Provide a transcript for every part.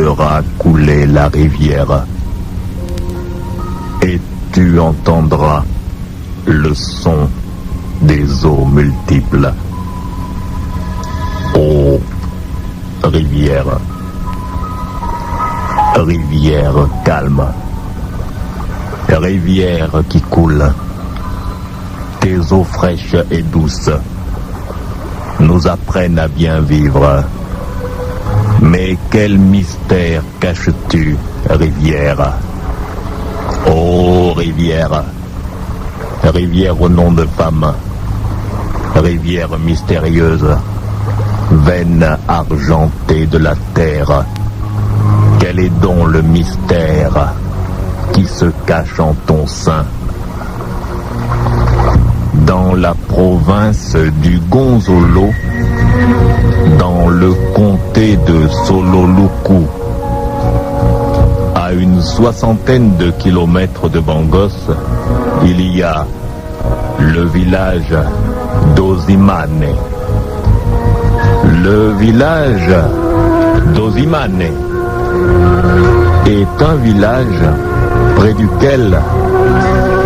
fera couler la rivière. Et tu entendras le son des eaux multiples. Ô rivière, rivière calme, rivière qui coule, tes eaux fraîches et douces nous apprennent à bien vivre. Mais quel mystère caches-tu, rivière? Ô rivière, rivière au nom de femme, rivière mystérieuse, veine argentée de la terre, quel est donc le mystère qui se cache en ton sein? Dans la province du Gonzolo, dans le comté de Sololuku, à une 60aine de kilomètres de Bangos, il y a le village d'Ozimane. Le village d'Ozimane est un village près duquel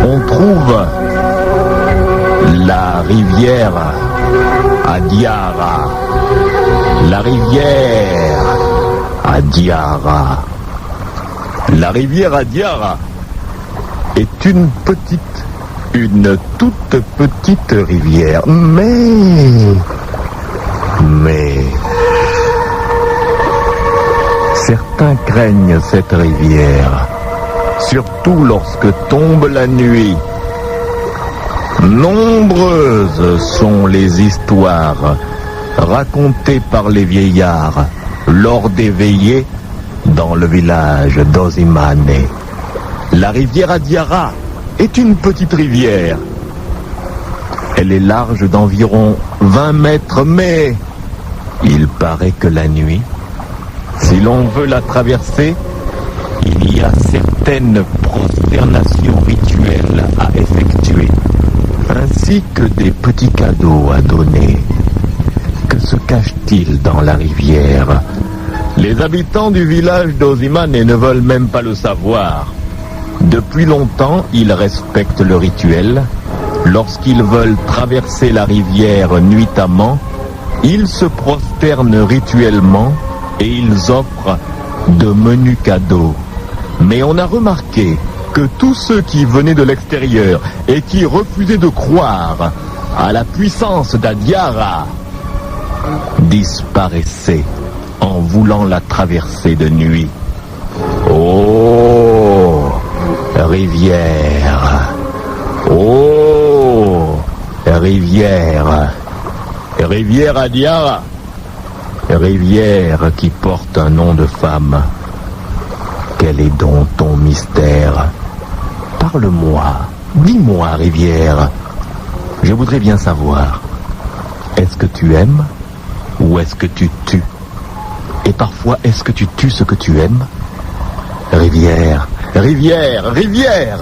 on trouve la rivière Adiara. La rivière Adiara. La rivière Adiara est une toute petite rivière, mais certains craignent cette rivière, surtout lorsque tombe la nuit. Nombreuses sont les histoires racontées par les vieillards lors des veillées dans le village d'Ozimane. La rivière Adiara est une petite rivière. Elle est large d'environ 20 mètres, mais il paraît que la nuit, si l'on veut la traverser, il y a certaines prosternations rituelles à effectuer, ainsi que des petits cadeaux à donner. Que se cache-t-il dans la rivière? Les habitants du village d'Ozimane ne veulent même pas le savoir. Depuis longtemps, ils respectent le rituel. Lorsqu'ils veulent traverser la rivière nuitamment, ils se prosternent rituellement et ils offrent de menus cadeaux. Mais on a remarqué que tous ceux qui venaient de l'extérieur et qui refusaient de croire à la puissance d'Adiara disparaissaient en voulant la traverser de nuit. Oh, rivière! Oh, rivière! Rivière Adiara! Rivière qui porte un nom de femme. Quel est donc ton mystère? Parle-moi, dis-moi, rivière. Je voudrais bien savoir. Est-ce que tu aimes ou est-ce que tu tues? Et parfois, est-ce que tu tues ce que tu aimes? Rivière, rivière, rivière!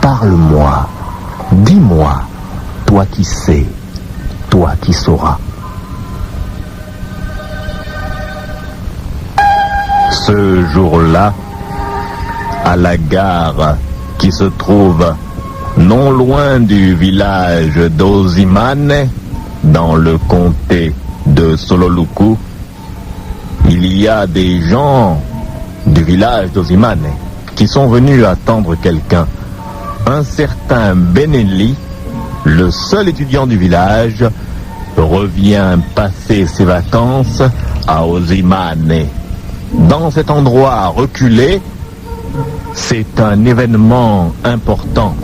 Parle-moi, dis-moi, toi qui sais, toi qui sauras. Ce jour-là, à la gare qui se trouve non loin du village d'Ozimane, dans le comté de Sololuku, il y a des gens du village d'Ozimane qui sont venus attendre quelqu'un. Un certain Benelli, le seul étudiant du village, revient passer ses vacances à Ozimane. Dans cet endroit reculé, c'est un événement important.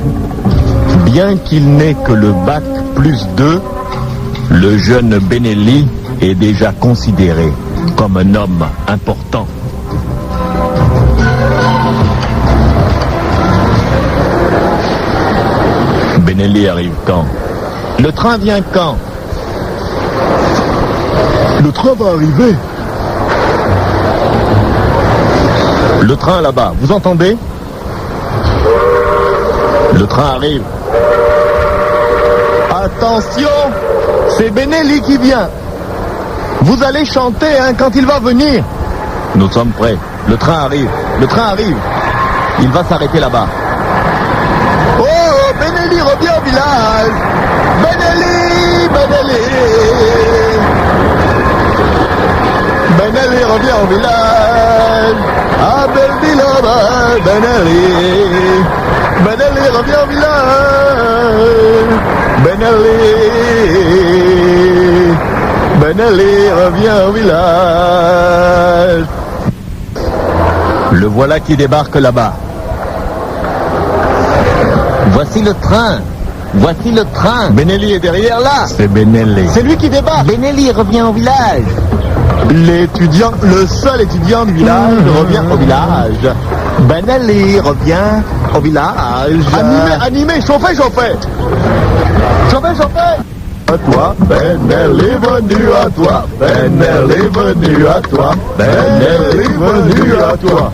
Bien qu'il n'ait que le bac plus 2, le jeune Benelli est déjà considéré comme un homme important. Benelli arrive quand? Le train vient quand? Le train va arriver. Le train là-bas, vous entendez? Le train arrive. Attention, c'est Benelli qui vient. Vous allez chanter hein, quand il va venir. Nous sommes prêts. Le train arrive. Le train arrive. Il va s'arrêter là-bas. Oh, Benelli revient au village. Benelli, Benelli. Benelli revient au village. Ah, Belville, Benelli. Benelli revient au village. Benelli. Benelli revient au village. Le voilà qui débarque là-bas. Voici le train. Voici le train. Benelli est derrière là. C'est Benelli. C'est lui qui débarque. Benelli revient au village. L'étudiant, le seul étudiant du village revient au village. Benelli revient au village. Animé, chauffez. Chauffez. À toi, Benelli venu à toi, Benelli venu à toi, Benelli venu à toi.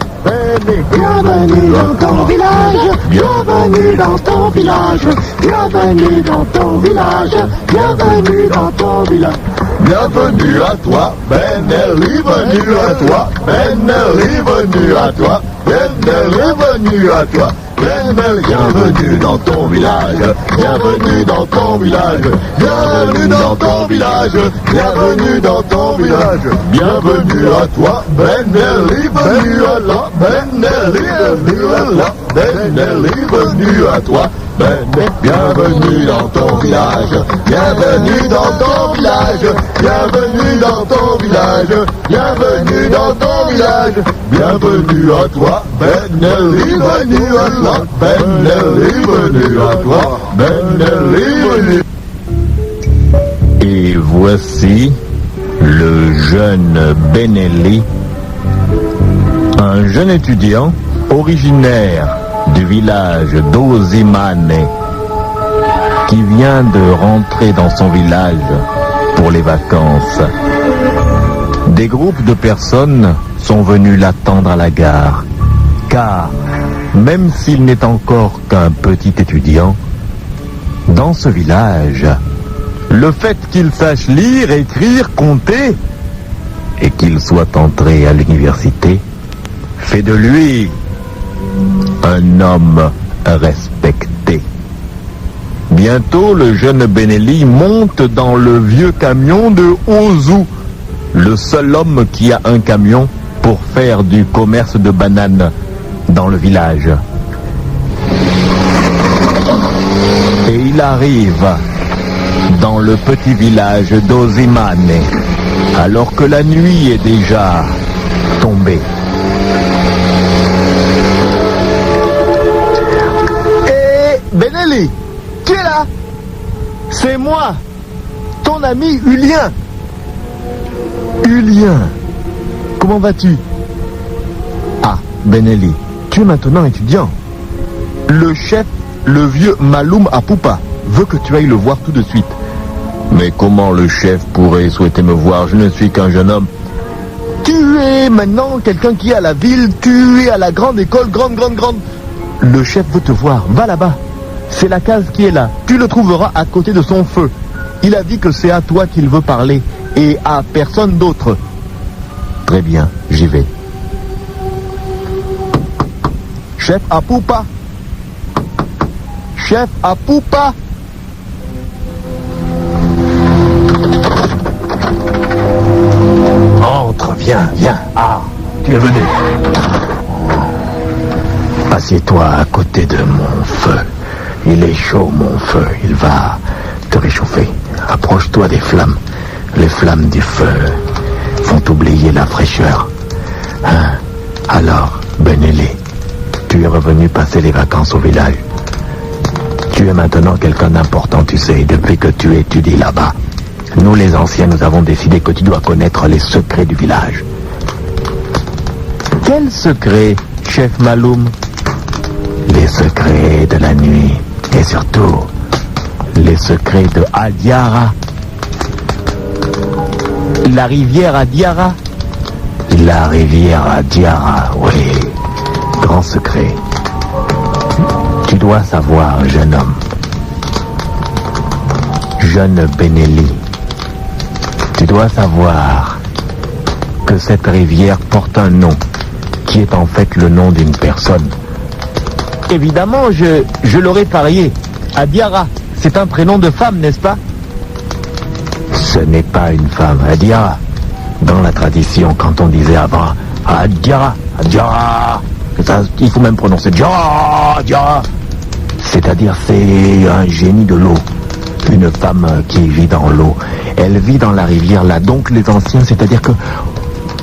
Bienvenue dans ton village, bienvenue dans ton village, bienvenue dans ton village, bienvenue dans ton village. Bienvenue à toi, Benelli venu à toi, Benelli venu à toi, Benelli venu à toi. Bienvenue dans ton village, bienvenue dans ton village, bienvenue dans ton village, bienvenue dans ton village, bienvenue à toi, Benelli venu à la, Benelli venu à la, Benelli venu à toi, bienvenue dans ton village, bienvenue dans ton village, bienvenue dans ton village, bienvenue dans ton village, bienvenue à toi, Benelli venu à la. Benelli venu à toi, Benelli venu. Et voici le jeune Benelli, un jeune étudiant originaire du village d'Osimane qui vient de rentrer dans son village pour les vacances. Des groupes de personnes sont venus l'attendre à la gare, car même s'il n'est encore qu'un petit étudiant, dans ce village, le fait qu'il sache lire, écrire, compter, et qu'il soit entré à l'université, fait de lui un homme respecté. Bientôt, le jeune Benelli monte dans le vieux camion de Ozu, le seul homme qui a un camion pour faire du commerce de bananes dans le village. Et il arrive dans le petit village d'Osimane, alors que la nuit est déjà tombée. Et Benelli, qui est là? C'est moi, ton ami Hulien. Hulien, comment vas-tu? Ah, Benelli, tu es maintenant étudiant. Le chef, le vieux Maloum Apoupa, veut que tu ailles le voir tout de suite. Mais comment le chef pourrait souhaiter me voir? Je ne suis qu'un jeune homme. Tu es maintenant quelqu'un qui est à la ville, tu es à la grande école, grande. Le chef veut te voir, va là-bas. C'est la case qui est là. Tu le trouveras à côté de son feu. Il a dit que c'est à toi qu'il veut parler et à personne d'autre. Très bien, j'y vais. Chef Apoupa. Chef Apoupa. Entre, viens. Ah, tu es venu. Assieds-toi à côté de mon feu. Il est chaud, mon feu. Il va te réchauffer. Approche-toi des flammes. Les flammes du feu font oublier la fraîcheur. Hein? Alors, Benelli, tu es revenu passer les vacances au village. Tu es maintenant quelqu'un d'important, tu sais, depuis que tu étudies là-bas. Nous, les anciens, nous avons décidé que tu dois connaître les secrets du village. Quels secrets, chef Maloum? Les secrets de la nuit. Et surtout, les secrets de Adiara. La rivière Adiara. La rivière Adiara, oui. Grand secret. Tu dois savoir, jeune homme. Jeune Benelli. Tu dois savoir que cette rivière porte un nom, qui est en fait le nom d'une personne. Évidemment, je l'aurais parié. Adiara, c'est un prénom de femme, n'est-ce pas? Ce n'est pas une femme, Adiara. Dans la tradition, quand on disait avant, Adiara, Adiara, il faut même prononcer Adiara, Adiara. C'est-à-dire, c'est un génie de l'eau. Une femme qui vit dans l'eau. Elle vit dans la rivière là. Donc les anciens, c'est-à-dire que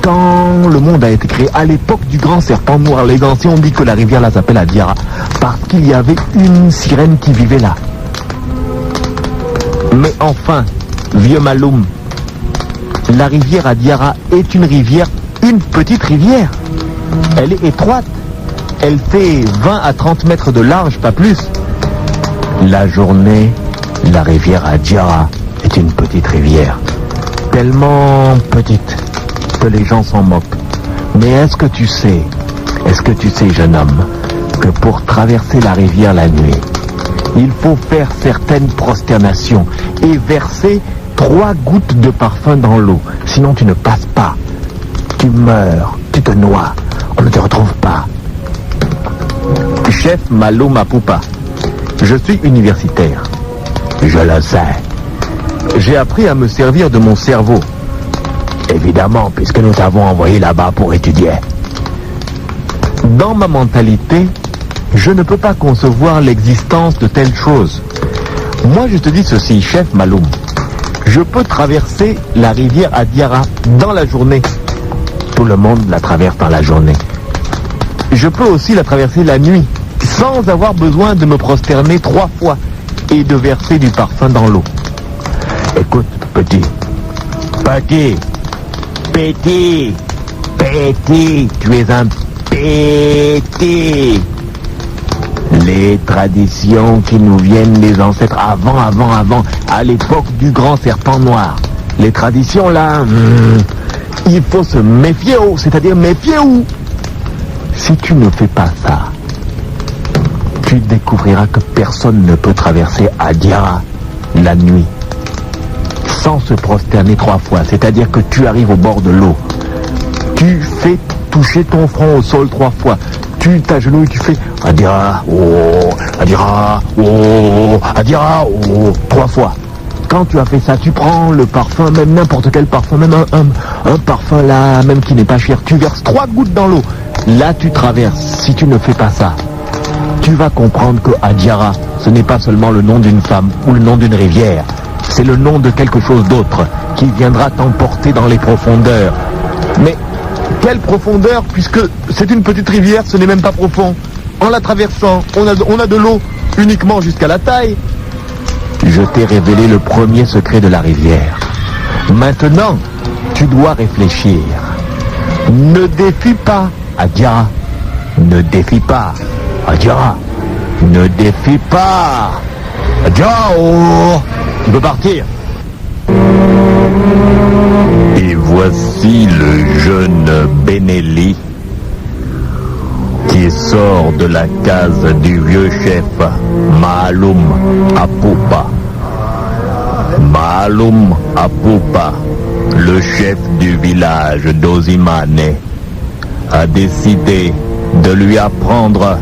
quand le monde a été créé, à l'époque du grand serpent noir, les anciens ont dit que la rivière là s'appelle Adiara parce qu'il y avait une sirène qui vivait là. Mais enfin, vieux Maloum, la rivière Adiara est une rivière, une petite rivière. Elle est étroite. Elle fait 20 à 30 mètres de large, pas plus. La journée, la rivière Adiara est une petite rivière. Tellement petite que les gens s'en moquent. Mais est-ce que tu sais, jeune homme, que pour traverser la rivière la nuit, il faut faire certaines prosternations et verser 3 gouttes de parfum dans l'eau. Sinon tu ne passes pas. Tu meurs, tu te noies, on ne te retrouve pas. Chef Maloum Apoupa, je suis universitaire. Je le sais. J'ai appris à me servir de mon cerveau. Évidemment, puisque nous t'avons envoyé là-bas pour étudier. Dans ma mentalité, je ne peux pas concevoir l'existence de telle chose. Moi, je te dis ceci, chef Maloum. Je peux traverser la rivière Adiara dans la journée. Tout le monde la traverse dans la journée. Je peux aussi la traverser la nuit, sans avoir besoin de me prosterner 3 fois et de verser du parfum dans l'eau. Écoute, petit, tu es un petit. Les traditions qui nous viennent des ancêtres avant, à l'époque du grand serpent noir. Les traditions là, il faut se méfier, c'est-à-dire méfiez-vous. Si tu ne fais pas ça, tu découvriras que personne ne peut traverser Adiara la nuit sans se prosterner 3 fois. C'est-à-dire que tu arrives au bord de l'eau. Tu fais toucher ton front au sol 3 fois. Tu t'agenouilles, tu fais Adiara, oh, Adiara, oh, Adiara, oh, 3 fois. Quand tu as fait ça, tu prends le parfum, même n'importe quel parfum, même un parfum là, même qui n'est pas cher. Tu verses 3 gouttes dans l'eau. Là, tu traverses. Si tu ne fais pas ça, tu vas comprendre que Adiara, ce n'est pas seulement le nom d'une femme ou le nom d'une rivière. C'est le nom de quelque chose d'autre qui viendra t'emporter dans les profondeurs. Mais quelle profondeur, puisque c'est une petite rivière, ce n'est même pas profond. En la traversant, on a de l'eau uniquement jusqu'à la taille. Je t'ai révélé le premier secret de la rivière. Maintenant, tu dois réfléchir. Ne défie pas Adiara. Ne défie pas Adiara. Ne défie pas Adiara. Oh, tu peux partir. Et voici le jeune Benelli qui sort de la case du vieux chef Maloum Apoupa. Maloum Apoupa, le chef du village d'Ozimane, a décidé de lui apprendre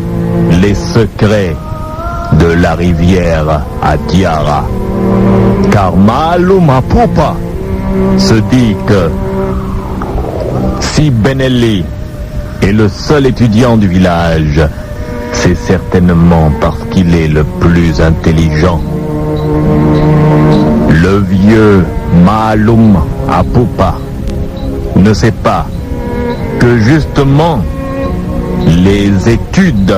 les secrets de la rivière Adiara. Car Maloum Apoupa se dit que si Benelli est le seul étudiant du village, c'est certainement parce qu'il est le plus intelligent. Le vieux Maloum Apoupa ne sait pas que justement les études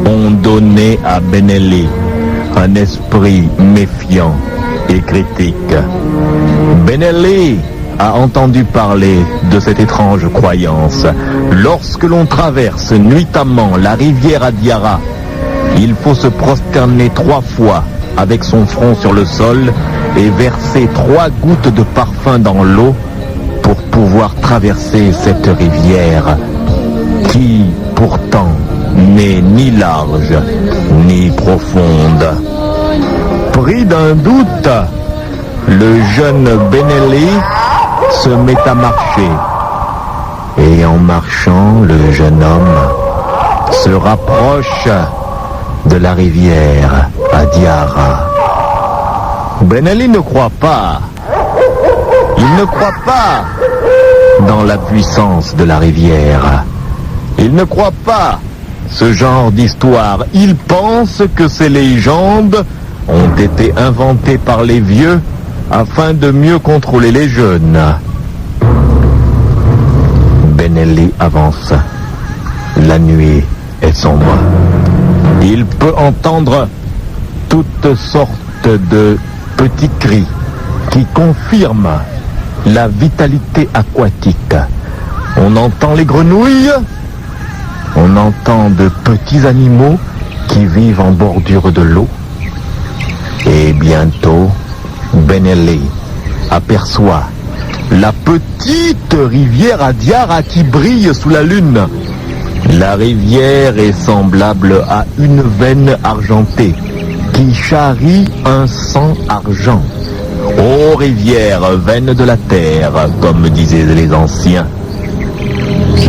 ont donné à Benelli un esprit méfiant et critique. Benelli a entendu parler de cette étrange croyance. Lorsque l'on traverse nuitamment la rivière Adiara, il faut se prosterner 3 fois avec son front sur le sol et verser 3 gouttes de parfum dans l'eau pour pouvoir traverser cette rivière qui, pourtant, n'est ni large ni profonde. Pris d'un doute, le jeune Benelli se met à marcher Et en marchant, le jeune homme se rapproche de la rivière Adiara. Ben Ali ne croit pas. Il ne croit pas dans la puissance de la rivière. Il ne croit pas ce genre d'histoire. Il pense que ces légendes ont été inventées par les vieux afin de mieux contrôler les jeunes. Ben Ali avance. La nuit est sombre. Il peut entendre toutes sortes de petits cris qui confirment la vitalité aquatique. On entend les grenouilles, on entend de petits animaux qui vivent en bordure de l'eau. Et bientôt, Ben Ali aperçoit la petite rivière Adiara qui brille sous la lune. La rivière est semblable à une veine argentée qui charrie un sang argent. Ô rivière, veine de la terre, comme disaient les anciens.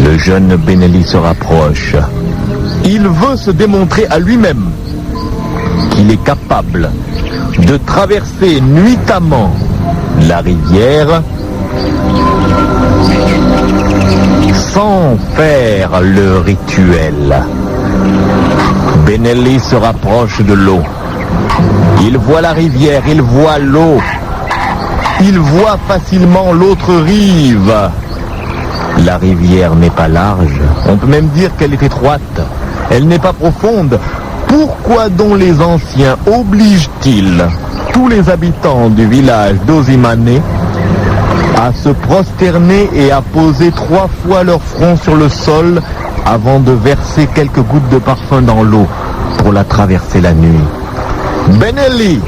Le jeune Ben Ali se rapproche. Il veut se démontrer à lui-même qu'il est capable de traverser nuitamment la rivière sans faire le rituel. Ben Ali se rapproche de l'eau. Il voit la rivière, il voit l'eau. Il voit facilement l'autre rive. La rivière n'est pas large. On peut même dire qu'elle est étroite. Elle n'est pas profonde. Pourquoi donc les anciens obligent-ils tous les habitants du village d'Ozimane à se prosterner et à poser 3 fois leur front sur le sol avant de verser quelques gouttes de parfum dans l'eau pour la traverser la nuit? Ben Ali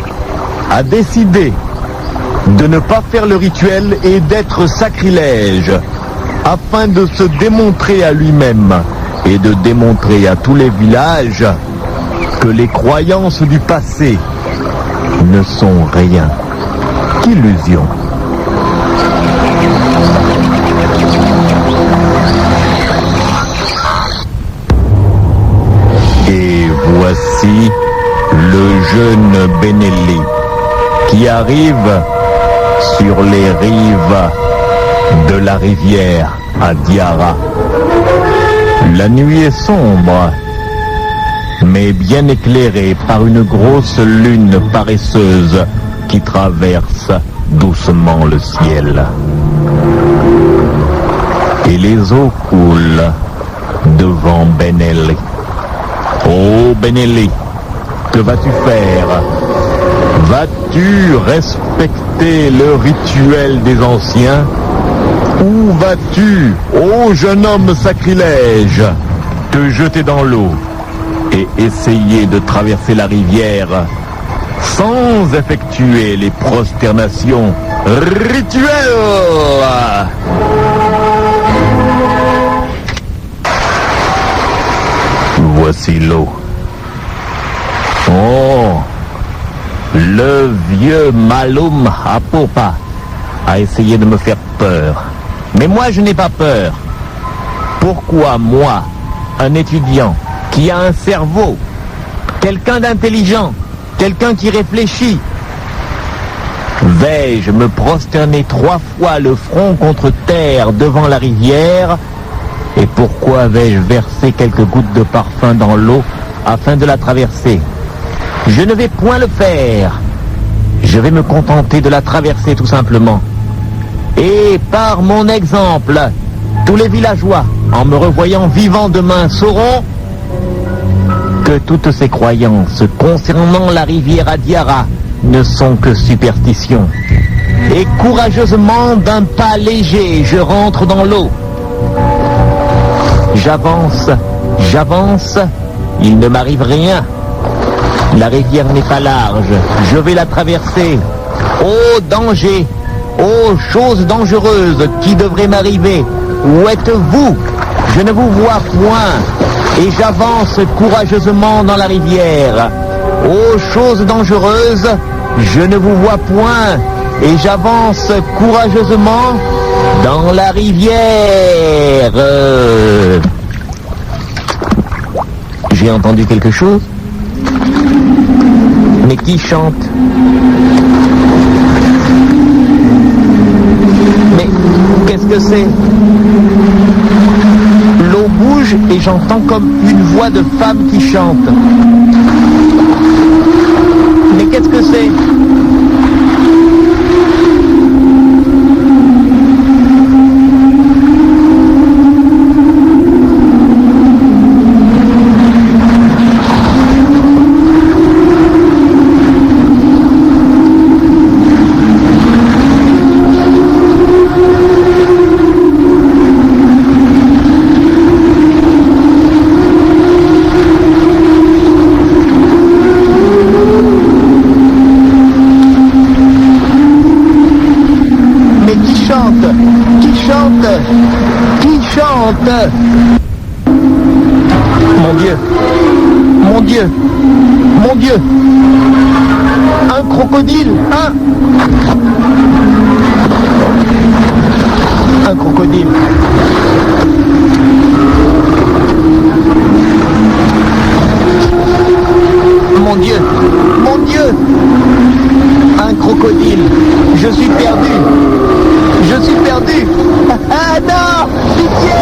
a décidé de ne pas faire le rituel et d'être sacrilège afin de se démontrer à lui-même et de démontrer à tous les villages que les croyances du passé ne sont rien qu'illusions. Et voici le jeune Ben Ali qui arrive sur les rives de la rivière Adiara. La nuit est sombre, mais bien éclairée par une grosse lune paresseuse qui traverse doucement le ciel. Et les eaux coulent devant Ben Ali. Oh Ben Ali, que vas-tu faire? Vas-tu respecter le rituel des anciens? Ou vas-tu, ô jeune homme sacrilège, te jeter dans l'eau et essayer de traverser la rivière sans effectuer les prosternations rituelles? Voici l'eau. Oh, le vieux Maloum Apopa a essayé de me faire peur. Mais moi, je n'ai pas peur. Pourquoi moi, un étudiant qui a un cerveau, quelqu'un d'intelligent, quelqu'un qui réfléchit, vais-je me prosterner 3 fois le front contre terre devant la rivière? Et pourquoi vais-je verser quelques gouttes de parfum dans l'eau afin de la traverser? Je ne vais point le faire. Je vais me contenter de la traverser tout simplement. Et par mon exemple, tous les villageois, en me revoyant vivant demain, sauront que toutes ces croyances concernant la rivière Adiara ne sont que superstitions. Et courageusement, d'un pas léger, je rentre dans l'eau. J'avance, j'avance, il ne m'arrive rien. La rivière n'est pas large, je vais la traverser. Ô danger, ô chose dangereuse qui devrait m'arriver, où êtes-vous? Je ne vous vois point, et j'avance courageusement dans la rivière. Ô chose dangereuse, je ne vous vois point, et j'avance courageusement dans la rivière. J'ai entendu quelque chose? Mais qui chante? Mais qu'est-ce que c'est? L'eau bouge et j'entends comme une voix de femme qui chante. Mais qu'est-ce que c'est? Qui chante? Mon Dieu! Mon Dieu! Mon Dieu! Un crocodile! Un crocodile! Mon Dieu! Mon Dieu! Un crocodile! Je suis perdu! Je suis perdu! Ah non! Pitié!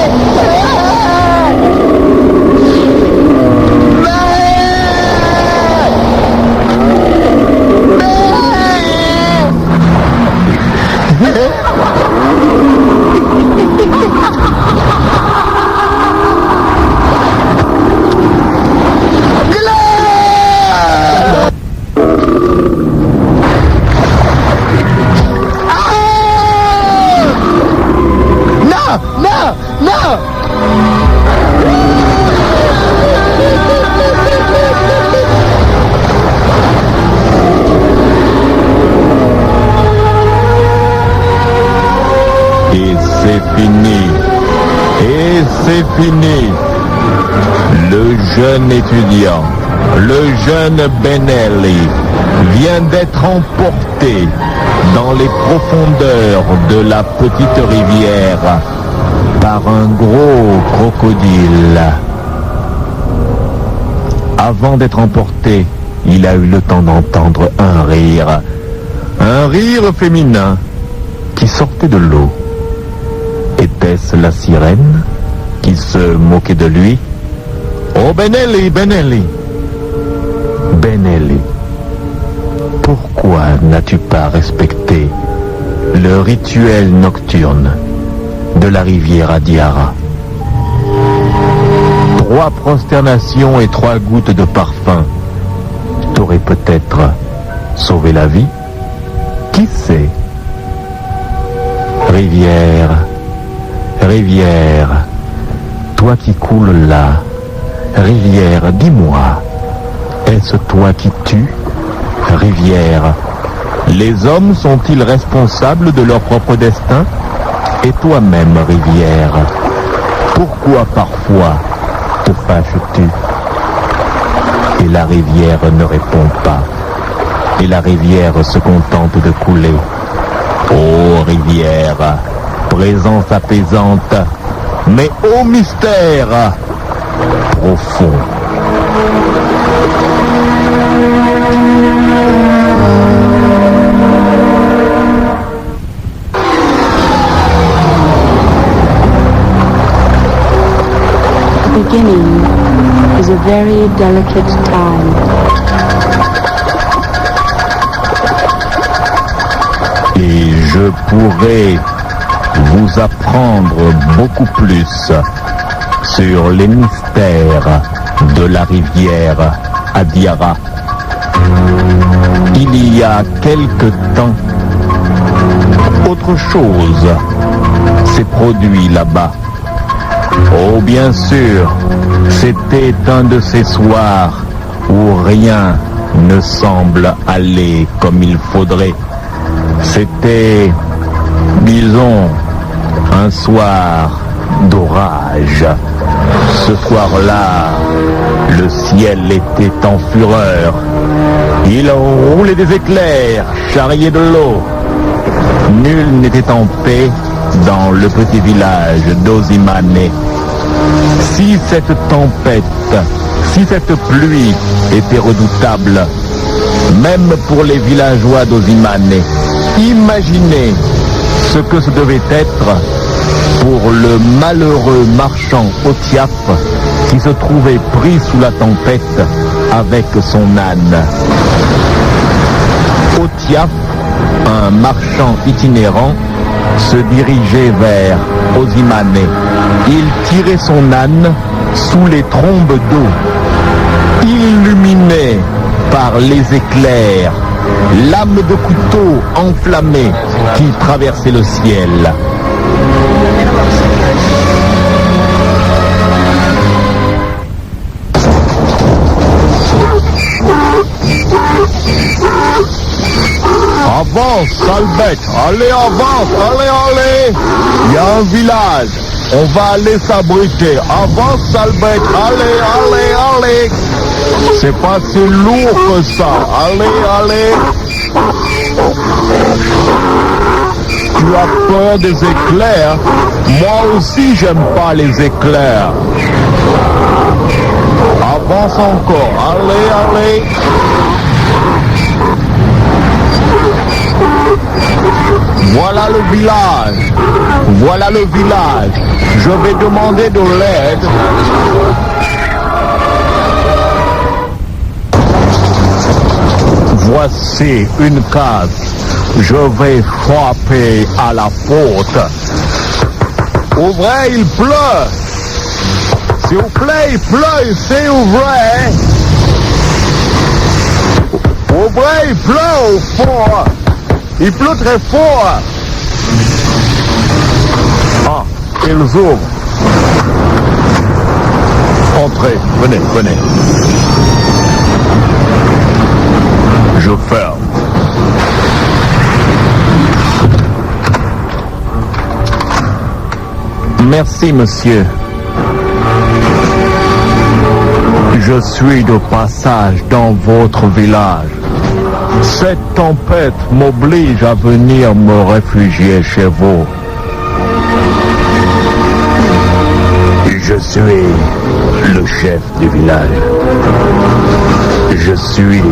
C'est fini. Le jeune étudiant, le jeune Benelli, vient d'être emporté dans les profondeurs de la petite rivière par un gros crocodile. Avant d'être emporté, il a eu le temps d'entendre un rire féminin qui sortait de l'eau. Était-ce la sirène qui se moquait de lui? Oh Benelli, Benelli, Benelli, pourquoi n'as-tu pas respecté le rituel nocturne de la rivière Adiara? 3 prosternations et 3 gouttes de parfum t'auraient peut-être sauvé la vie. Qui sait? Rivière, rivière, toi qui coules là, rivière, dis-moi, est-ce toi qui tues? Rivière, les hommes sont-ils responsables de leur propre destin? Et toi-même, rivière, pourquoi parfois te fâches-tu? Et la rivière ne répond pas, et la rivière se contente de couler. Ô rivière, présence apaisante, mais ô mystère profond. The beginning is a very delicate time. Et je pourrais vous apprendre beaucoup plus sur les mystères de la rivière Adiara. Il y a quelque temps, autre chose s'est produit là-bas. Oh, bien sûr, c'était un de ces soirs où rien ne semble aller comme il faudrait. C'était, disons, un soir d'orage. Ce soir-là, le ciel était en fureur. Il roulait des éclairs, charriait de l'eau. Nul n'était en paix dans le petit village d'Ozimane. Si cette tempête, si cette pluie était redoutable, même pour les villageois d'Ozimane, imaginez ce que ce devait être pour le malheureux marchand Otiaf qui se trouvait pris sous la tempête avec son âne. Otiaf, un marchand itinérant, se dirigeait vers Ozimane. Il tirait son âne sous les trombes d'eau, illuminé par les éclairs, lame de couteau enflammée qui traversait le ciel. Avance, sale bête, allez, avance, allez, allez. Il y a un village, on va aller s'abriter. Avance, sale bête, allez, allez, allez. C'est pas si lourd que ça, allez, allez. Tu as peur des éclairs? Moi aussi, j'aime pas les éclairs. Avance encore, allez, allez. Voilà le village. Voilà le village. Je vais demander de l'aide. Voici une case. Je vais frapper à la porte. Ouvrez, il pleut. S'il vous plaît, il pleut ici, ouvrez. Ouvrez, il pleut au fond. Il pleut très fort. Ah, ils ouvrent. Entrez, venez, venez. Je ferme. Merci, monsieur. Je suis de passage dans votre village. Cette tempête m'oblige à venir me réfugier chez vous. Je suis le chef du village. Je suis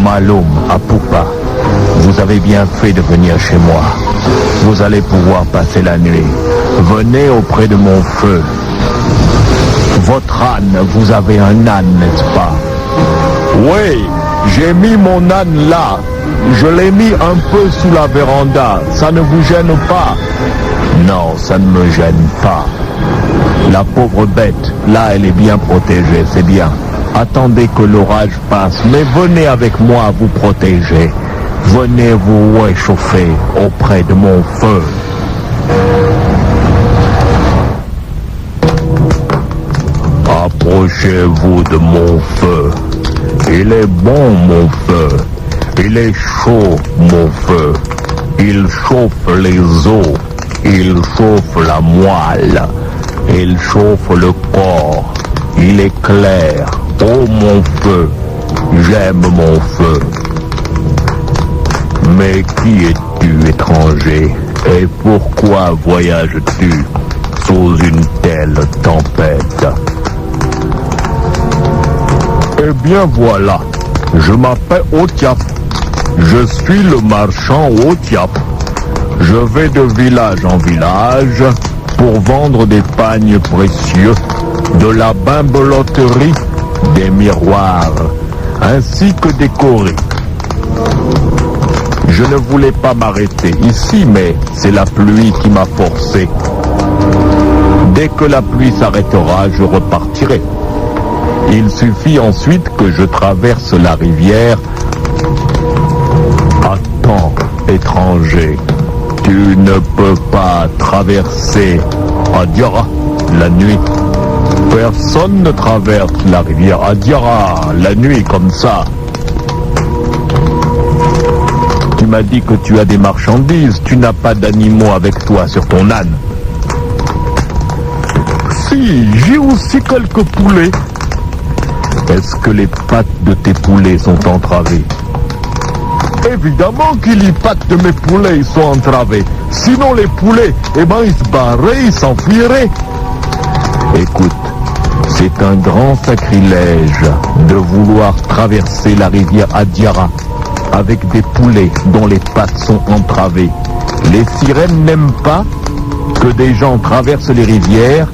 Maloum Apoupa. Vous avez bien fait de venir chez moi. Vous allez pouvoir passer la nuit. Venez auprès de mon feu. Votre âne, vous avez un âne, n'est-ce pas? Oui, j'ai mis mon âne là. Je l'ai mis un peu sous la véranda. Ça ne vous gêne pas? Non, ça ne me gêne pas. La pauvre bête, là, elle est bien protégée, c'est bien. Attendez que l'orage passe, mais venez avec moi vous protéger. Venez vous réchauffer auprès de mon feu. Approchez-vous de mon feu. Il est bon, mon feu. Il est chaud, mon feu. Il chauffe les os. Il chauffe la moelle. Il chauffe le corps. Il est clair. Oh, mon feu. J'aime mon feu. Mais qui es-tu, étranger? Et pourquoi voyages-tu sous une telle tempête? Eh bien voilà, je m'appelle Otiap. Je suis le marchand Otiap. Je vais de village en village pour vendre des pagnes précieux, de la bimbeloterie, des miroirs, ainsi que des coris. Je ne voulais pas m'arrêter ici, mais c'est la pluie qui m'a forcé. Dès que la pluie s'arrêtera, je repartirai. Il suffit ensuite que je traverse la rivière. Attends, étranger, tu ne peux pas traverser Adiara la nuit. Personne ne traverse la rivière Adiara la nuit comme ça. Tu m'as dit que tu as des marchandises, tu n'as pas d'animaux avec toi sur ton âne. Si, j'ai aussi quelques poulets. Est-ce que les pattes de tes poulets sont entravées? Évidemment que les pattes de mes poulets sont entravées. Sinon les poulets, eh ben ils se barraient, ils s'enfuiraient. Écoute, c'est un grand sacrilège de vouloir traverser la rivière Adiara avec des poulets dont les pattes sont entravées. Les sirènes n'aiment pas que des gens traversent les rivières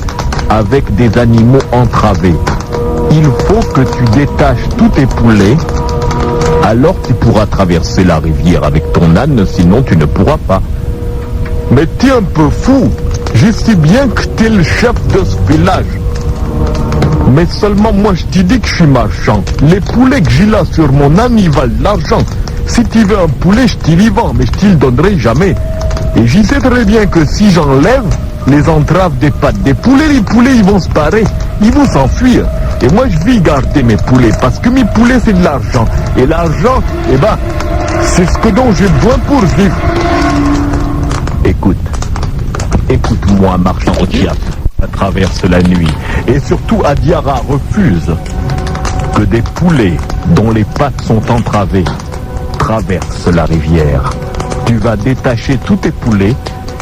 avec des animaux entravés. Il faut que tu détaches tous tes poulets, alors tu pourras traverser la rivière avec ton âne, sinon tu ne pourras pas. Mais t'es un peu fou, je sais bien que t'es le chef de ce village. Mais seulement moi je t'ai dit que je suis marchand. Les poulets que j'ai là sur mon âne, ils valent de l'argent. Si tu veux un poulet, je t'y vends, mais je t'y le donnerai jamais. Et j'y sais très bien que si j'enlève les entraves des pattes des poulets, les poulets ils vont se parer, ils vont s'enfuir. Et moi je vais garder mes poulets, parce que mes poulets c'est de l'argent. Et l'argent, eh ben, c'est ce dont j'ai besoin pour vivre. Écoute-moi, marchand Otiaf, ça traverse la nuit. Et surtout, Adiara refuse que des poulets dont les pattes sont entravées traversent la rivière. Tu vas détacher tous tes poulets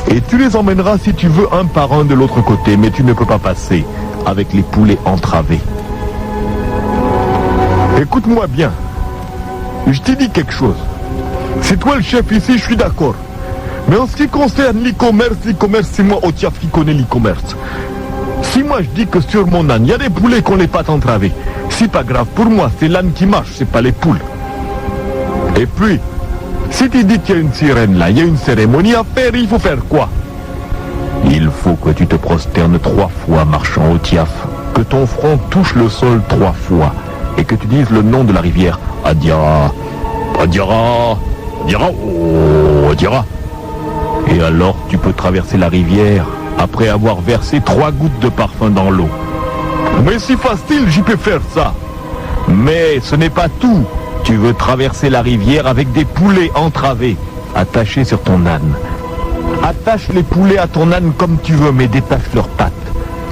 et tu les emmèneras si tu veux un par un de l'autre côté, mais tu ne peux pas passer avec les poulets entravés. Écoute-moi bien, je t'ai dit quelque chose. C'est toi le chef ici, je suis d'accord. Mais en ce qui concerne l'e-commerce, c'est moi Otiaf qui connais l'e-commerce. Si moi je dis que sur mon âne, il y a des poulets qui ont les pattes entravées, c'est pas grave pour moi, c'est l'âne qui marche, c'est pas les poules. Et puis, si tu dis qu'il y a une sirène là, il y a une cérémonie à faire, il faut faire quoi? Il faut que tu te prosternes 3 fois, marchand Otiaf, que ton front touche le sol 3 fois, et que tu dises le nom de la rivière, Adiara, Adiara, Adiara, oh, Adiara. Et alors tu peux traverser la rivière après avoir versé 3 gouttes de parfum dans l'eau. Mais c'est facile, j'y peux faire ça. Mais ce n'est pas tout. Tu veux traverser la rivière avec des poulets entravés, attachés sur ton âne. Attache les poulets à ton âne comme tu veux, mais détache leurs pattes.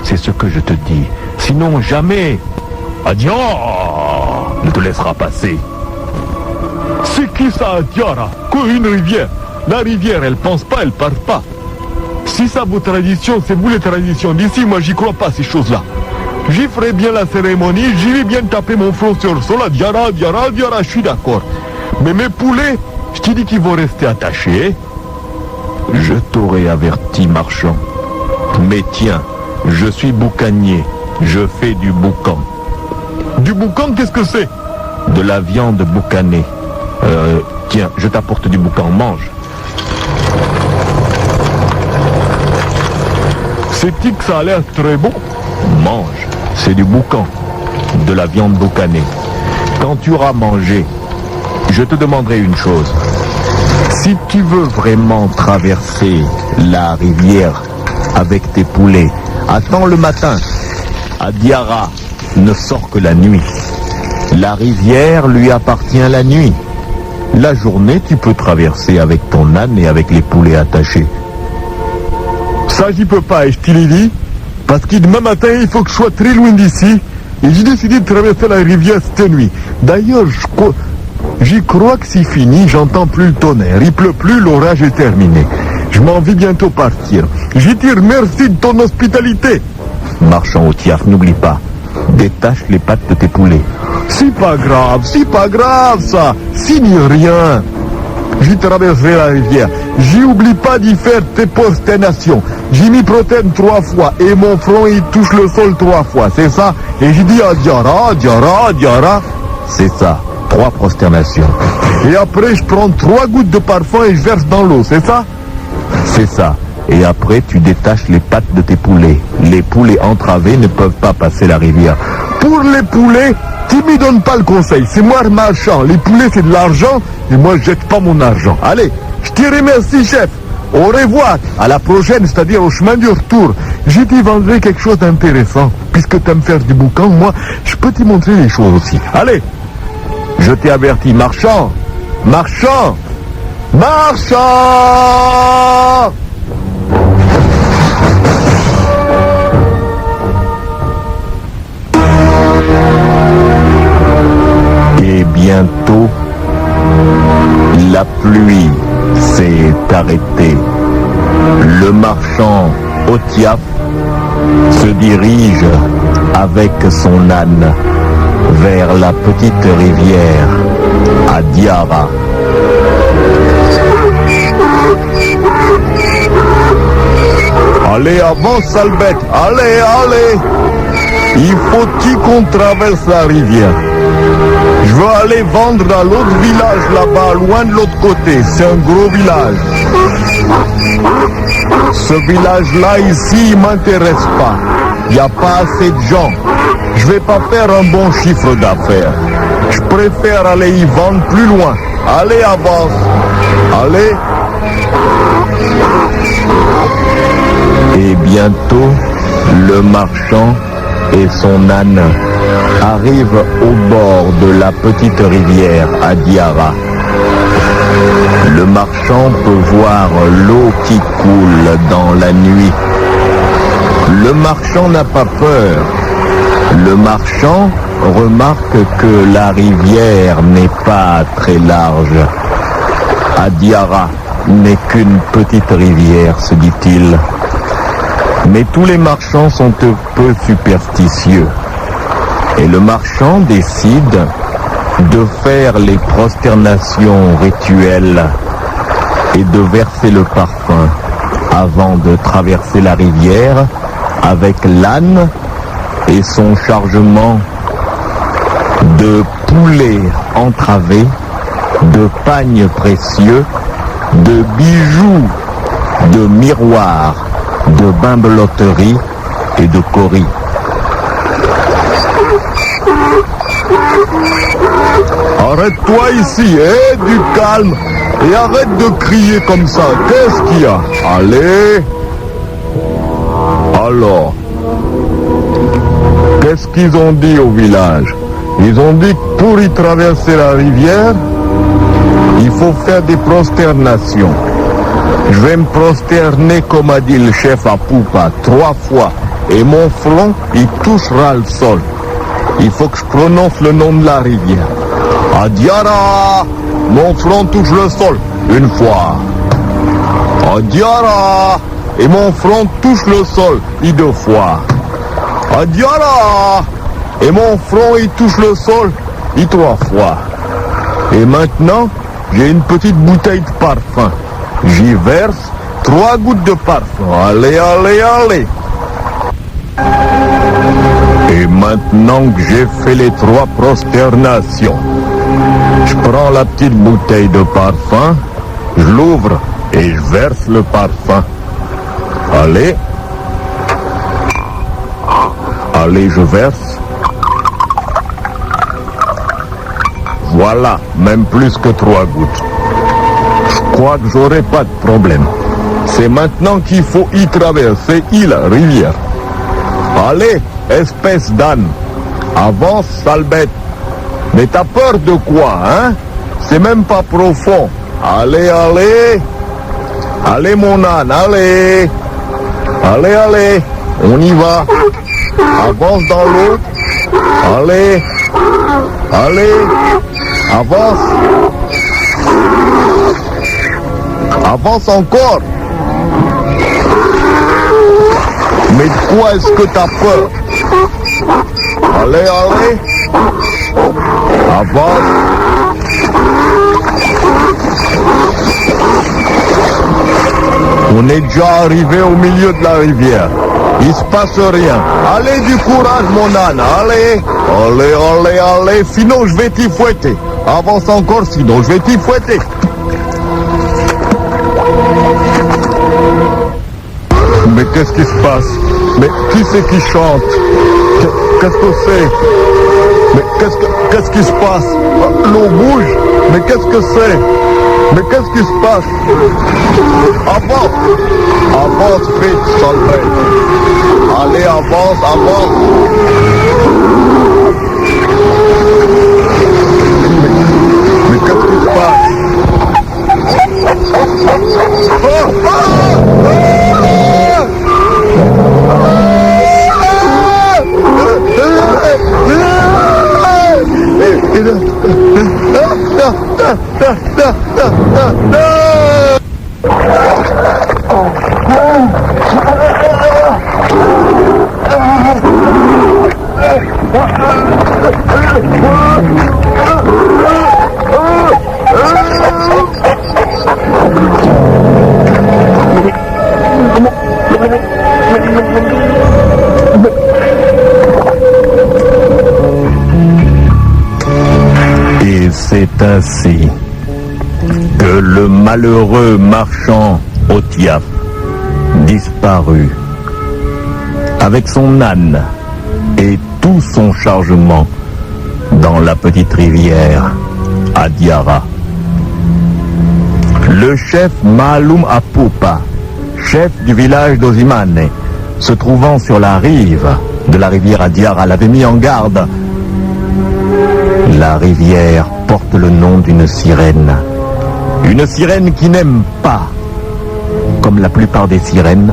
C'est ce que je te dis. Sinon, jamais Adiara ne te laissera passer. C'est qui ça, Adiara? Quoi, une rivière? La rivière, elle pense pas, elle part pas. Si ça vos traditions, c'est vous les traditions d'ici, moi j'y crois pas ces choses-là. J'y ferai bien la cérémonie, j'y vais bien taper mon front sur le sol, Adiara, Adiara, Adiara, je suis d'accord. Mais mes poulets, je t'ai dit qu'ils vont rester attachés. Je t'aurais averti, marchand. Mais tiens, je suis boucanier, je fais du boucan. Du boucan, qu'est-ce que c'est? De la viande boucanée. Tiens, je t'apporte du boucan, mange. C'est-il que ça a l'air très bon? Mange, c'est du boucan, de la viande boucanée. Quand tu auras mangé, je te demanderai une chose. Si tu veux vraiment traverser la rivière avec tes poulets, attends le matin. Adiara ne sort que la nuit. La rivière lui appartient la nuit. La journée, tu peux traverser avec ton âne et avec les poulets attachés. Ça, j'y peux pas, et je te l'ai dit, parce que demain matin, il faut que je sois très loin d'ici, et j'ai décidé de traverser la rivière cette nuit. D'ailleurs, j'y crois que c'est fini, j'entends plus le tonnerre, il pleut plus, l'orage est terminé. Je m'en vais bientôt partir. Je te remercie de ton hospitalité. Marchand Otiaf, n'oublie pas, détache les pattes de tes poulets. C'est pas grave ça, signe rien. J'y traverserai la rivière. J'y oublie pas d'y faire tes prosternations. J'y m'y protène 3 fois et mon front il touche le sol 3 fois, c'est ça? Et j'ai dit Adiara, Adiara, Adiara. C'est ça, 3 prosternations. Et après je prends 3 gouttes de parfum et je verse dans l'eau, c'est ça? C'est ça. Et après tu détaches les pattes de tes poulets. Les poulets entravés ne peuvent pas passer la rivière. Pour les poulets, tu m'y donnes pas le conseil, c'est moi le marchand. Les poulets c'est de l'argent et moi je jette pas mon argent. Allez, je te remercie chef. Au revoir, à la prochaine, c'est-à-dire au chemin du retour. Je t'y vendrai quelque chose d'intéressant. Puisque tu aimes faire du boucan, moi, je peux t'y montrer les choses aussi. Allez, je t'ai averti, marchand, marchand, marchand. Et bientôt, la pluie s'est arrêtée. Le marchand Otiaf se dirige avec son âne vers la petite rivière à Diara. Allez, avance, sale bête. Allez, allez. Il faut qu'on traverse la rivière. Je veux aller vendre à l'autre village là-bas, loin de l'autre côté. C'est un gros village. Ce village-là, ici, il m'intéresse pas. Il n'y a pas assez de gens. Je vais pas faire un bon chiffre d'affaires. Je préfère aller y vendre plus loin. Allez, avance. Allez. Et bientôt, le marchand et son âne arrivent au bord de la petite rivière à Diara. Le marchand peut voir l'eau qui coule dans la nuit. Le marchand n'a pas peur. Le marchand remarque que la rivière n'est pas très large. Adiara n'est qu'une petite rivière, se dit-il. Mais tous les marchands sont un peu superstitieux. Et le marchand décide de faire les prosternations rituelles et de verser le parfum avant de traverser la rivière avec l'âne et son chargement de poulets entravés, de pagnes précieux, de bijoux, de miroirs, de bimbeloterie et de coris. Arrête-toi ici, du calme, et arrête de crier comme ça. Qu'est-ce qu'il y a? Allez. Alors, qu'est-ce qu'ils ont dit au village? Ils ont dit que pour y traverser la rivière, il faut faire des prosternations. Je vais me prosterner comme a dit le chef à Poupa 3 fois. Et mon front, il touchera le sol. Il faut que je prononce le nom de la rivière. Adiara, mon front touche le sol. Une fois. Adiara, et mon front touche le sol. 2 fois. Adiara, et mon front il touche le sol. 3 fois. Et maintenant, j'ai une petite bouteille de parfum. J'y verse 3 gouttes de parfum. Allez, allez, allez. Et maintenant que j'ai fait les 3 prosternations, je prends la petite bouteille de parfum, je l'ouvre et je verse le parfum. Allez. Allez, je verse. Voilà, même plus que 3 gouttes. Je crois que j'aurai pas de problème. C'est maintenant qu'il faut y traverser la rivière. Allez, espèce d'âne. Avance, sale bête. Mais t'as peur de quoi, hein? C'est même pas profond. Allez, allez. Allez, mon âne, allez. Allez, allez. On y va. Avance dans l'eau. Allez. Allez. Avance. Avance encore. Mais de quoi est-ce que t'as peur? Allez, allez. Avance. On est déjà arrivé au milieu de la rivière. Il se passe rien. Allez, du courage, mon âne. Allez. Allez, allez, allez. Sinon, je vais t'y fouetter. Avance encore, sinon, je vais t'y fouetter. Mais qu'est-ce qui se passe? Mais qui c'est qui chante? Qu'est-ce que c'est? Mais qu'est-ce qui se passe? L'eau bouge? Mais qu'est-ce que c'est? Mais qu'est-ce qui se passe? Avance! Avance vite, sale bête! Allez, avance, avance! Mais qu'est-ce qui se passe? Oh, oh, ainsi que le malheureux marchand Otiaf disparut avec son âne et tout son chargement dans la petite rivière Adiara. Le chef Maloum Apoupa, chef du village d'Ozimane, se trouvant sur la rive de la rivière Adiara, l'avait mis en garde. La rivière porte le nom d'une sirène. Une sirène qui n'aime pas, comme la plupart des sirènes,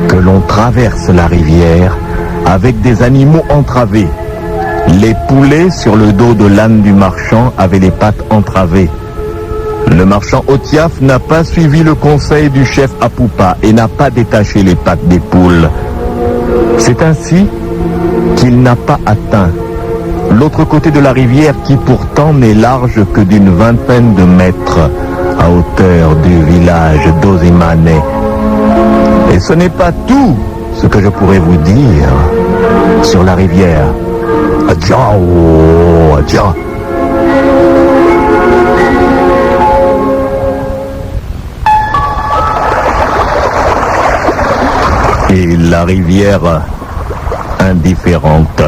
que l'on traverse la rivière avec des animaux entravés. Les poulets sur le dos de l'âne du marchand avaient les pattes entravées. Le marchand Otiaf n'a pas suivi le conseil du chef Apoupa et n'a pas détaché les pattes des poules. C'est ainsi qu'il n'a pas atteint l'autre côté de la rivière qui pourtant n'est large que d'une vingtaine de mètres à hauteur du village d'Ozimane. Et ce n'est pas tout ce que je pourrais vous dire sur la rivière Adiara. Et la rivière indifférente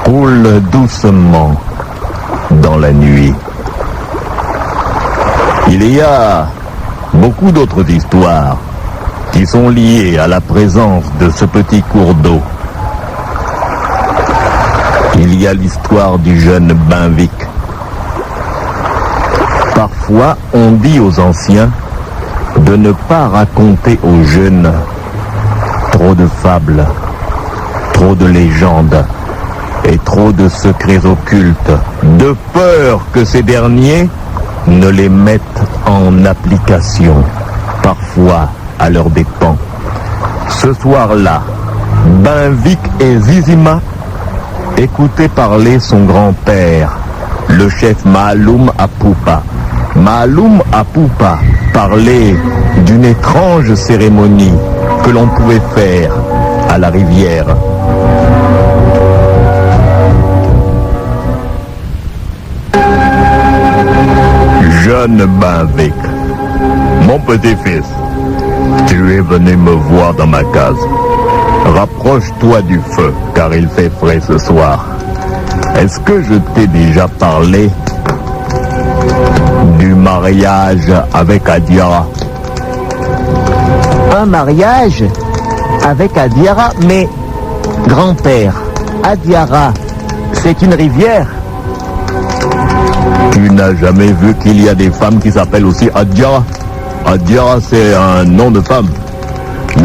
coule doucement dans la nuit. Il y a beaucoup d'autres histoires qui sont liées à la présence de ce petit cours d'eau. Il y a l'histoire du jeune Benvic. Parfois, on dit aux anciens de ne pas raconter aux jeunes trop de fables, trop de légendes et trop de secrets occultes, de peur que ces derniers ne les mettent en application, parfois à leurs dépens. Ce soir-là, Benvic et Zizima écoutaient parler son grand-père, le chef Maloum Apoupa. Maloum Apoupa parlait d'une étrange cérémonie que l'on pouvait faire à la rivière. Jeune Benvic, mon petit-fils, tu es venu me voir dans ma case. Rapproche-toi du feu, car il fait frais ce soir. Est-ce que je t'ai déjà parlé du mariage avec Adiara? Un mariage avec Adiara? Mais, grand-père, Adiara, c'est une rivière? Tu n'as jamais vu qu'il y a des femmes qui s'appellent aussi Adiara? Adiara, c'est un nom de femme.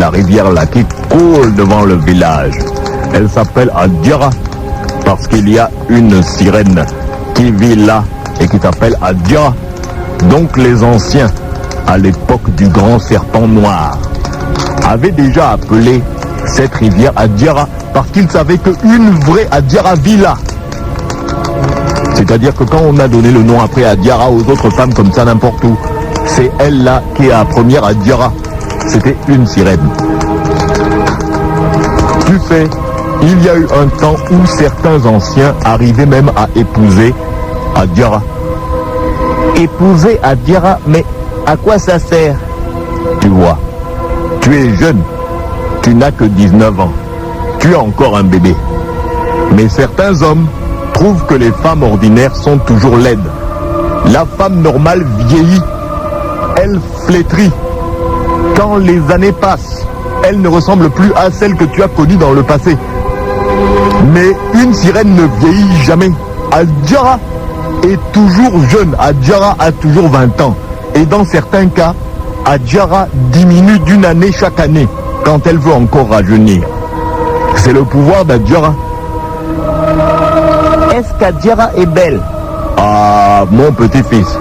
La rivière là qui coule devant le village, elle s'appelle Adiara parce qu'il y a une sirène qui vit là et qui s'appelle Adiara. Donc les anciens, à l'époque du grand serpent noir, avaient déjà appelé cette rivière Adiara parce qu'ils savaient qu'une vraie Adiara vit là. C'est-à-dire que quand on a donné le nom après Adiara aux autres femmes comme ça n'importe où, c'est elle là qui est la première Adiara. C'était une sirène. Tu sais, il y a eu un temps où certains anciens arrivaient même à épouser Adiara. Épouser Adiara? Mais à quoi ça sert? Tu vois, tu es jeune, tu n'as que 19 ans, tu es encore un bébé. Mais certains hommes trouvent que les femmes ordinaires sont toujours laides. La femme normale vieillit, elle flétrit. Quand les années passent, elle ne ressemble plus à celle que tu as connue dans le passé. Mais une sirène ne vieillit jamais. Adiara est toujours jeune. Adiara a toujours 20 ans. Et dans certains cas, Adiara diminue d'une année chaque année quand elle veut encore rajeunir. C'est le pouvoir d'Adiara. Est-ce qu'Adiara est belle? Ah, mon petit-fils,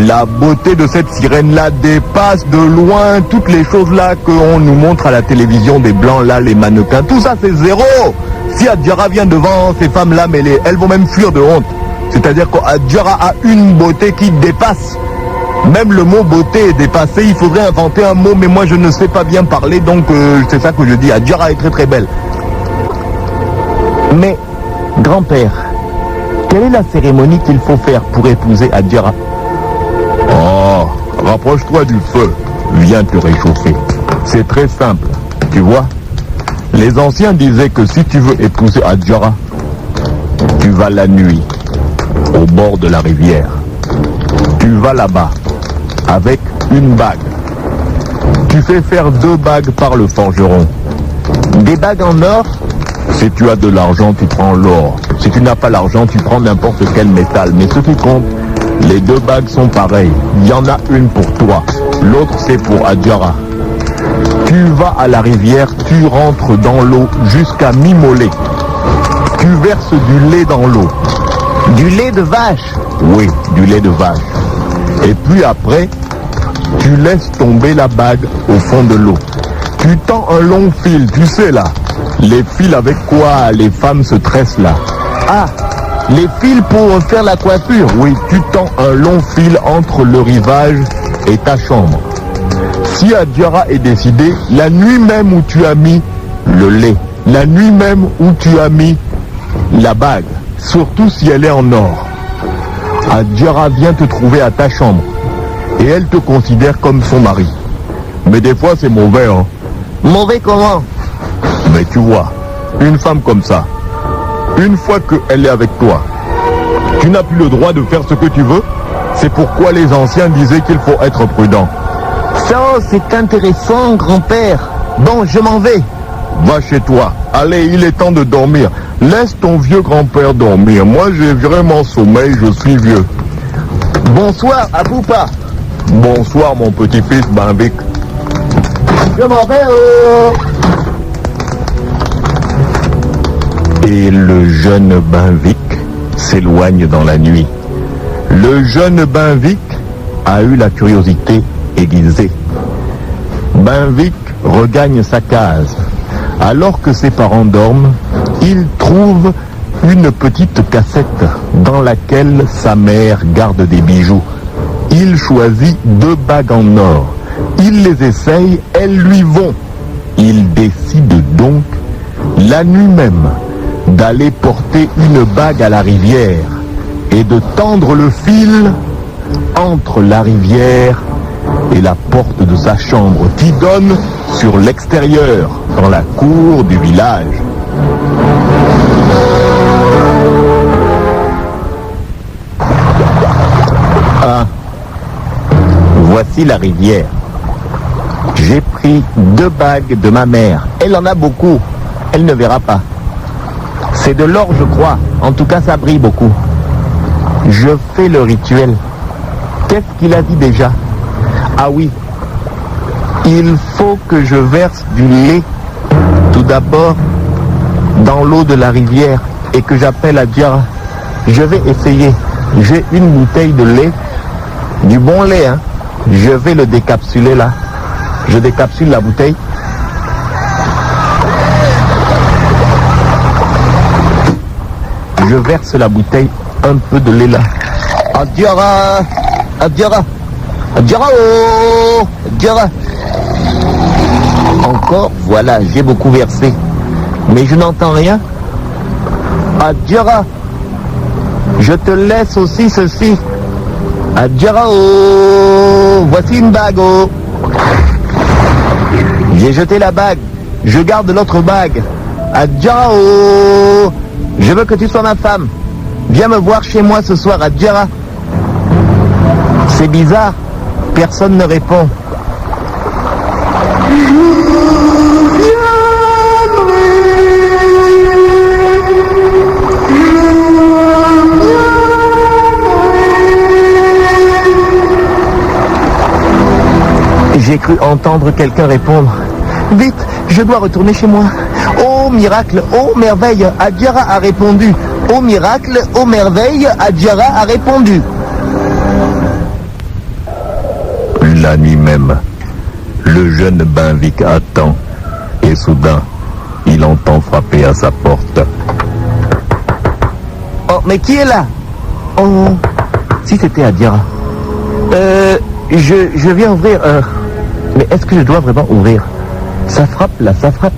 la beauté de cette sirène-là dépasse de loin toutes les choses-là qu'on nous montre à la télévision, des blancs là, les mannequins. Tout ça, c'est zéro. Si Adiara vient devant ces femmes-là, mais elles vont même fuir de honte. C'est-à-dire qu'Adiara a une beauté qui dépasse. Même le mot beauté est dépassé. Il faudrait inventer un mot, mais moi, je ne sais pas bien parler, donc c'est ça que je dis. Adiara est très très belle. Mais, grand-père, Quelle est la cérémonie qu'il faut faire pour épouser Adjara? Oh, rapproche-toi du feu. Viens te réchauffer. C'est très simple, tu vois. Les anciens disaient que si tu veux épouser Adjara, tu vas la nuit, au bord de la rivière. Tu vas là-bas, avec une bague. Tu fais faire 2 bagues par le forgeron. Des bagues en or? Si tu as de l'argent, tu prends l'or. Si tu n'as pas l'argent, tu prends n'importe quel métal. Mais ce qui compte, les 2 bagues sont pareilles. Il y en a une pour toi, l'autre c'est pour Adjara. Tu vas à la rivière, tu rentres dans l'eau jusqu'à mi-mollet. Tu verses du lait dans l'eau. Du lait de vache? Oui, du lait de vache. Et puis après, tu laisses tomber la bague au fond de l'eau. Tu tends un long fil, tu sais là. Les fils avec quoi les femmes se tressent là. Ah, les fils pour faire la coiffure? Oui, tu tends un long fil entre le rivage et ta chambre. Si Adjara est décidé, la nuit même où tu as mis le lait, la nuit même où tu as mis la bague, surtout si elle est en or, Adjara vient te trouver à ta chambre et elle te considère comme son mari. Mais des fois c'est mauvais, hein. Mauvais comment? Mais tu vois, une femme comme ça, une fois qu'elle est avec toi, tu n'as plus le droit de faire ce que tu veux. C'est pourquoi les anciens disaient qu'il faut être prudent. Ça, c'est intéressant, grand-père. Bon, je m'en vais. Va chez toi. Allez, il est temps de dormir. Laisse ton vieux grand-père dormir. Moi, j'ai vraiment sommeil, je suis vieux. Bonsoir, Aboupa. Bonsoir, mon petit-fils Banvik. Je m'en vais. Et le jeune Banvik s'éloigne dans la nuit. Le jeune Banvik a eu la curiosité aiguisée. Banvik regagne sa case. Alors que ses parents dorment, il trouve une petite cassette dans laquelle sa mère garde des bijoux. Il choisit 2 bagues en or. Il les essaye, elles lui vont. Il décide donc, la nuit même, d'aller porter une bague à la rivière et de tendre le fil entre la rivière et la porte de sa chambre qui donne sur l'extérieur, dans la cour du village. Ah, voici la rivière. J'ai pris 2 bagues de ma mère. Elle en a beaucoup. Elle ne verra pas. C'est de l'or, je crois. En tout cas, ça brille beaucoup. Je fais le rituel. Qu'est-ce qu'il a dit déjà? Ah oui. Il faut que je verse du lait, tout d'abord, dans l'eau de la rivière et que j'appelle Adjara. Je vais essayer. J'ai une bouteille de lait, du bon lait, hein. Je vais le décapsuler là. Je décapsule la bouteille. Je verse la bouteille, un peu de lait là. Adjara, Adjara, Adjara, oh, Adjara. Encore, voilà, j'ai beaucoup versé. Mais je n'entends rien. Adjara, je te laisse aussi ceci. Adjara, oh, voici une bague, oh. J'ai jeté la bague. Je garde l'autre bague. Adjara, oh. Je veux que tu sois ma femme. Viens me voir chez moi ce soir, Adjara. C'est bizarre. Personne ne répond. J'ai cru entendre quelqu'un répondre. Vite, je dois retourner chez moi. Oh miracle, oh merveille, Adjara a répondu. Oh miracle, oh merveille, Adjara a répondu. La nuit même, le jeune Banvik attend et soudain, il entend frapper à sa porte. Oh, mais qui est là? Oh, si c'était Adjara. Je viens ouvrir. Mais est-ce que je dois vraiment ouvrir? Ça frappe là, ça frappe.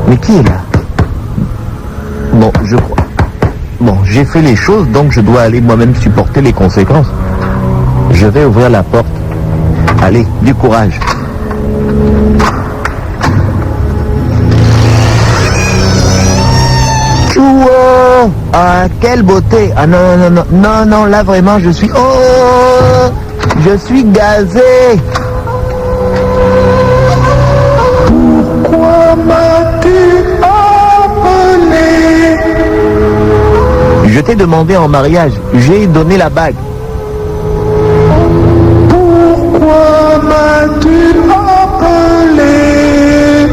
Mais qui est là? Bon, je crois. bon, j'ai fait les choses, donc je dois aller moi-même supporter les conséquences. Je vais ouvrir la porte. Allez, du courage. Chouo! Ah, quelle beauté! Ah non, non, non, non, non, là vraiment je suis... Oh! Je suis gazé! Pourquoi m'as-tu appelé? Je t'ai demandé en mariage, j'ai donné la bague. Pourquoi m'as-tu appelé?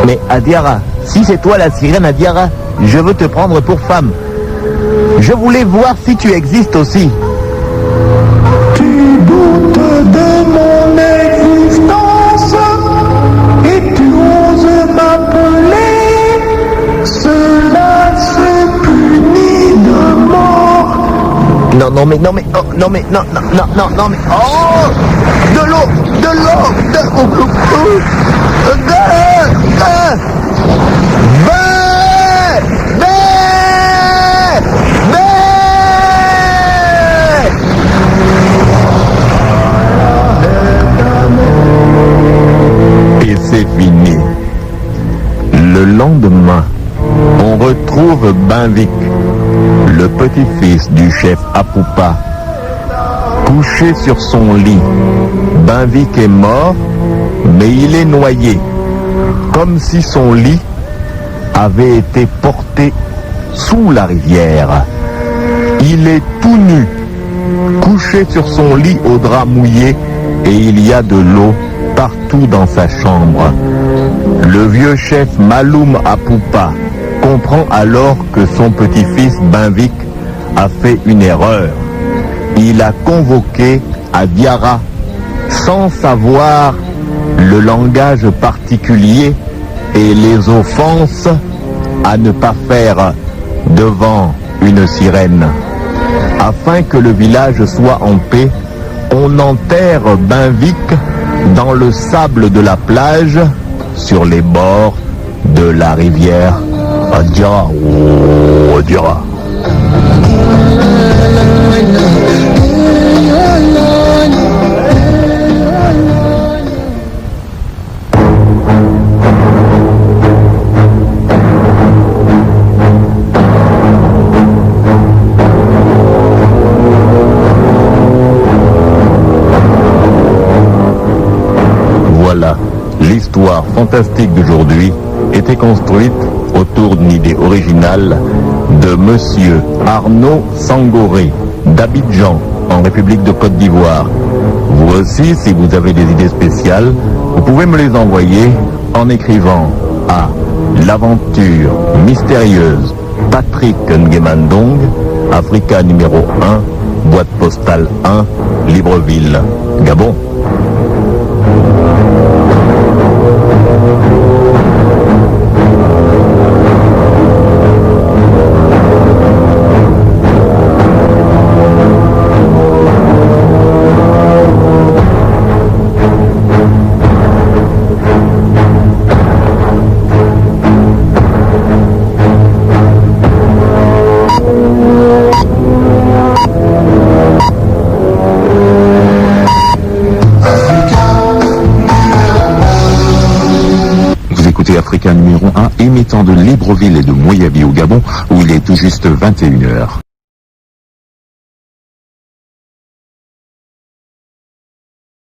Mais Adiara, si c'est toi la sirène Adiara, je veux te prendre pour femme. Je voulais voir si tu existes aussi. Tu doutes de mon existence et tu oses m'appeler. Cela se punit de mort. Non, non, mais, non, mais, oh, non, mais, non, non, non, non, non, mais, oh! De l'eau! De l'eau! De... Et c'est fini. Le lendemain, on retrouve Benvic, le petit-fils du chef Apoupa, couché sur son lit. Benvic est mort, mais il est noyé, comme si son lit avait été porté sous la rivière. Il est tout nu, couché sur son lit au drap mouillé, et il y a de l'eau partout dans sa chambre. Le vieux chef Maloum Apoupa comprend alors que son petit-fils Benvic a fait une erreur. Il a convoqué Adiara sans savoir le langage particulier et les offenses à ne pas faire devant une sirène. Afin que le village soit en paix, on enterre Benvic dans le sable de la plage sur les bords de la rivière Adiara. Oh, Adiara. Voilà, l'histoire fantastique d'aujourd'hui était construite autour d'une idée originale de Monsieur Arnaud Sangoré, d'Abidjan, en République de Côte d'Ivoire. Vous aussi, si vous avez des idées spéciales, vous pouvez me les envoyer en écrivant à l'aventure mystérieuse Patrick Nguemandong, Africa numéro 1, boîte postale 1, Libreville, Gabon. Africa numéro 1 émettant de Libreville et de Moyabi au Gabon où il est tout juste 21h.